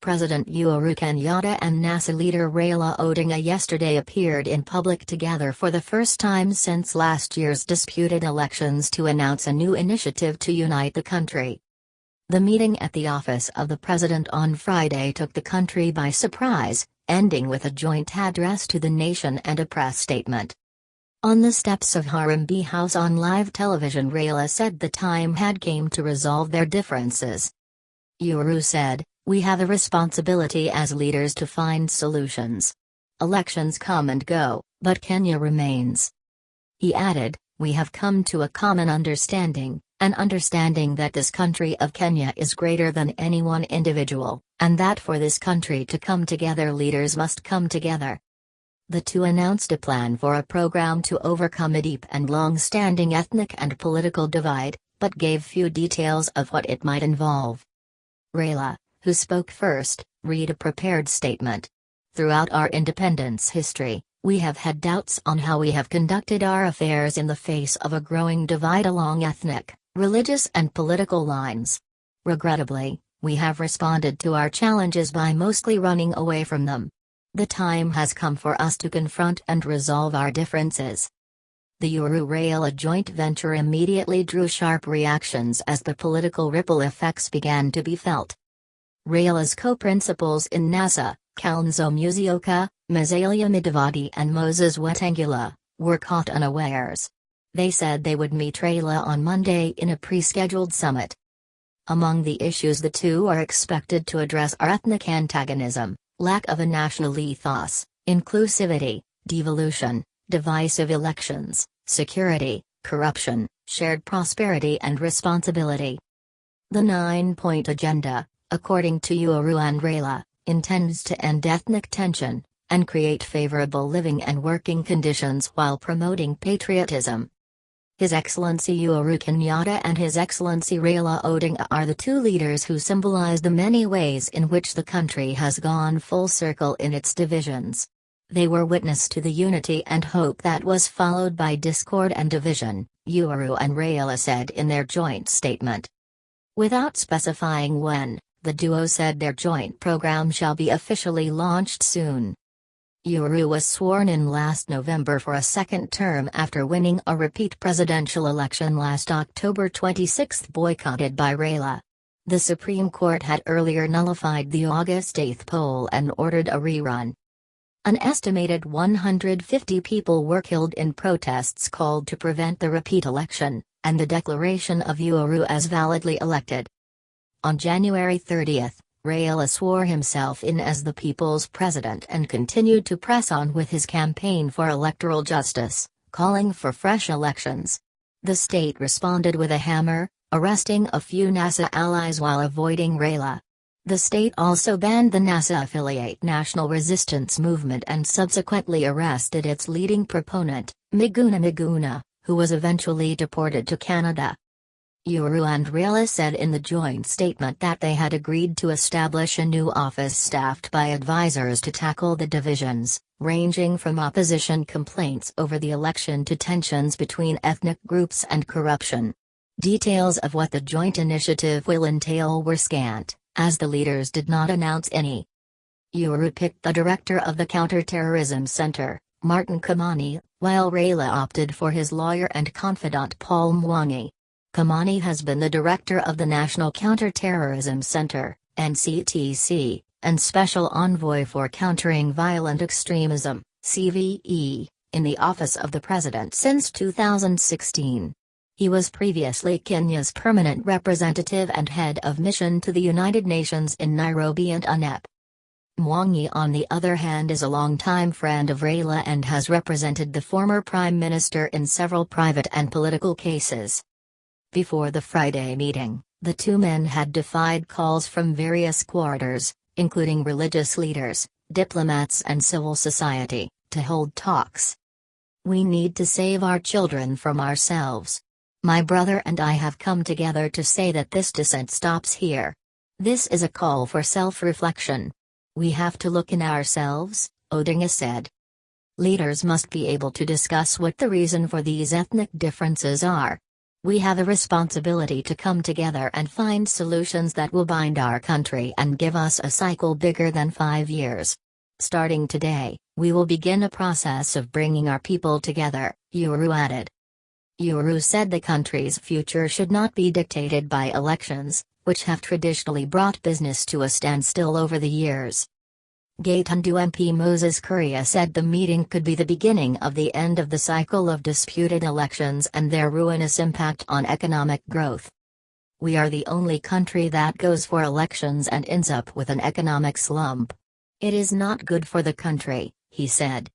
President Uhuru Kenyatta and NASA leader Raila Odinga yesterday appeared in public together for the first time since last year's disputed elections to announce a new initiative to unite the country. The meeting at the office of the president on Friday took the country by surprise, ending with a joint address to the nation and a press statement. On the steps of Harambee House on live television, Raila said the time had come to resolve their differences. Uhuru said, "We have a responsibility as leaders to find solutions. Elections come and go, but Kenya remains." He added, "We have come to a common understanding, an understanding that this country of Kenya is greater than any one individual, and that for this country to come together, leaders must come together." The two announced a plan for a program to overcome a deep and long-standing ethnic and political divide, but gave few details of what it might involve. Raila, who spoke first, read a prepared statement. "Throughout our independence history, we have had doubts on how we have conducted our affairs in the face of a growing divide along ethnic, religious and political lines. Regrettably, we have responded to our challenges by mostly running away from them. The time has come for us to confront and resolve our differences." The Uhuru-Raila joint venture immediately drew sharp reactions as the political ripple effects began to be felt. Raila's co-principals in NASA, Kalonzo Musyoka, Musalia Mudavadi and Moses Wetangula, were caught unawares. They said they would meet Raila on Monday in a pre-scheduled summit. Among the issues the two are expected to address are ethnic antagonism, lack of a national ethos, inclusivity, devolution, divisive elections, security, corruption, shared prosperity and responsibility. The 9-point agenda, according to Uhuru and Raila, intends to end ethnic tension, and create favorable living and working conditions while promoting patriotism. His Excellency Uhuru Kenyatta and His Excellency Raila Odinga are the two leaders who symbolize the many ways in which the country has gone full circle in its divisions. They were witness to the unity and hope that was followed by discord and division, Uhuru and Raila said in their joint statement. Without specifying when, the duo said their joint program shall be officially launched soon. Uhuru was sworn in last November for a second term after winning a repeat presidential election last October 26 boycotted by Raila. The Supreme Court had earlier nullified the August 8 poll and ordered a rerun. An estimated 150 people were killed in protests called to prevent the repeat election, and the declaration of Uhuru as validly elected. On January 30, Raila swore himself in as the people's president and continued to press on with his campaign for electoral justice, calling for fresh elections. The state responded with a hammer, arresting a few NASA allies while avoiding Raila. The state also banned the NASA affiliate National Resistance Movement and subsequently arrested its leading proponent, Miguna, who was eventually deported to Canada. Uhuru and Raila said in the joint statement that they had agreed to establish a new office staffed by advisors to tackle the divisions, ranging from opposition complaints over the election to tensions between ethnic groups and corruption. Details of what the joint initiative will entail were scant, as the leaders did not announce any. Uhuru picked the director of the Counterterrorism Center, Martin Kimani, while Raila opted for his lawyer and confidant Paul Mwangi. Kimani has been the director of the National Counterterrorism Center, NCTC, and Special Envoy for Countering Violent Extremism, CVE, in the Office of the President since 2016. He was previously Kenya's permanent representative and head of mission to the United Nations in Nairobi and UNEP. Mwangi on the other hand is a longtime friend of Raila and has represented the former Prime Minister in several private and political cases. Before the Friday meeting, the two men had defied calls from various quarters, including religious leaders, diplomats and civil society, to hold talks. "We need to save our children from ourselves. My brother and I have come together to say that this dissent stops here. This is a call for self-reflection. We have to look in ourselves," Odinga said. Leaders must be able to discuss what the reason for these ethnic differences are. We have a responsibility to come together and find solutions that will bind our country and give us a cycle bigger than 5 years. Starting today, we will begin a process of bringing our people together, Uhuru added. Uhuru said the country's future should not be dictated by elections, which have traditionally brought business to a standstill over the years. Gatundu MP Moses Kuria said the meeting could be the beginning of the end of the cycle of disputed elections and their ruinous impact on economic growth. We are the only country that goes for elections and ends up with an economic slump. It is not good for the country, he said.